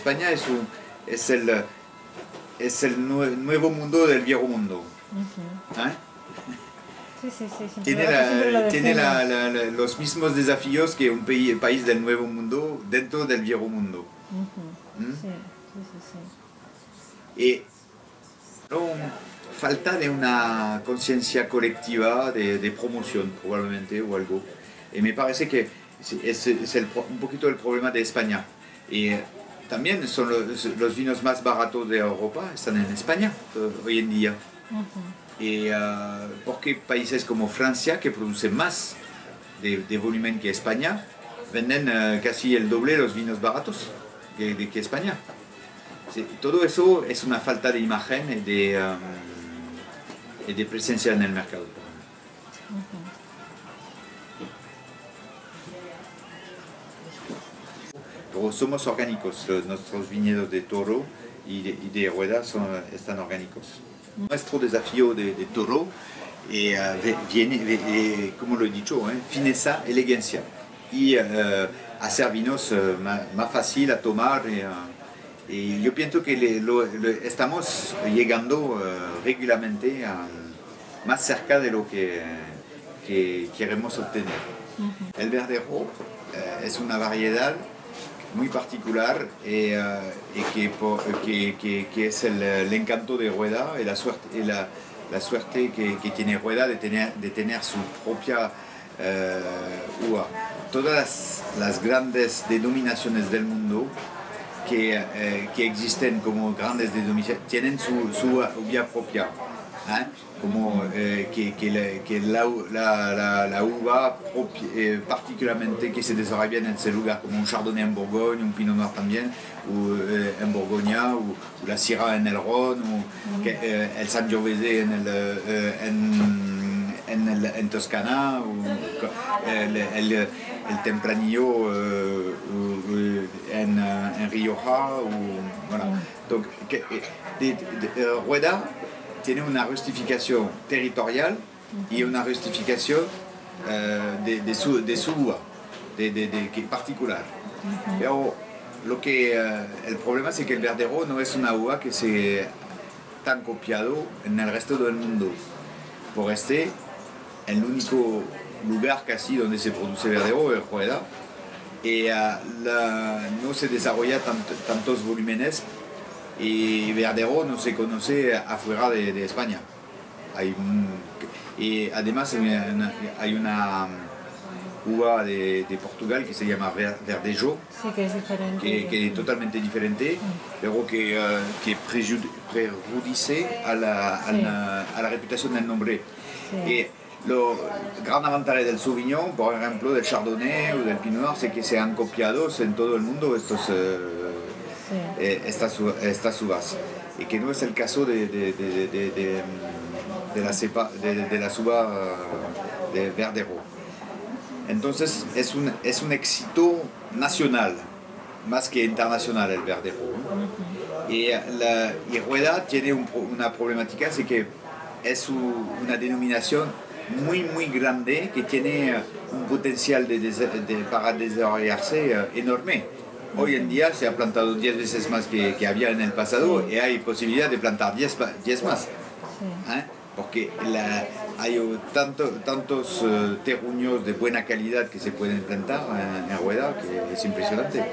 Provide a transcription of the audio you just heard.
España es el nuevo mundo del viejo mundo. ¿Eh? Sí, sí, sí. Tiene los mismos desafíos que un país del nuevo mundo dentro del viejo mundo. Sí. Y falta de una conciencia colectiva de promoción probablemente o algo. Y me parece que es un poquito el problema de España. Y también son los vinos más baratos de Europa, están en España hoy en día. Y porque países como Francia, que producen más de volumen que España, venden casi el doble los vinos baratos que España. Sí, todo eso es una falta de imagen y de presencia en el mercado. Pero somos orgánicos, nuestros viñedos de Toro y de Rueda están orgánicos. Nuestro desafío de Toro viene, como lo he dicho, fineza, elegancia y hacer vinos más fácil a tomar. Y yo pienso que estamos llegando regularmente más cerca de lo que queremos obtener. El Verdero es una variedad muy particular y que es el encanto de Rueda y la suerte que tiene Rueda de tener su propia uva. Todas las grandes denominaciones del mundo que existen como grandes denominaciones tienen su uva propia, como la uva propia, particularmente que se desarrolla bien en ese lugar, como un Chardonnay en Bourgogne, un Pinot Noir también, o en Borgoña, o la Syrah en el Rhône, o el Sangiovese en Toscana, o el Tempranillo en Rioja. Voilà. Donc, Rueda tiene una justificación territorial y una justificación de su uva, particular. Pero el problema es que el Verdero no es una uva que se tan copiado en el resto del mundo. Por el único lugar casi donde se produce Verdero es Rueda, y no se desarrolla tantos volúmenes, y Verdero no se conoce afuera de España. Y además hay una uva de Portugal que se llama Verdejo, sí, que es diferente, que es totalmente diferente, pero que prejudice a la reputación del nombre. Sí. Y lo gran avantaje del Sauvignon, por ejemplo, del Chardonnay o del Pinot Noir, es que se han copiado en todo el mundo estas uvas, y que no es el caso de las uvas de Verdero. Entonces es un éxito nacional más que internacional el Verdero. Y Rueda tiene una problemática, es que es una denominación muy grande que tiene un potencial para desarrollarse enorme. Hoy en día se ha plantado 10 veces más que había en el pasado, y hay posibilidad de plantar 10 más. Porque hay tantos terruños de buena calidad que se pueden plantar en Rueda, que es impresionante.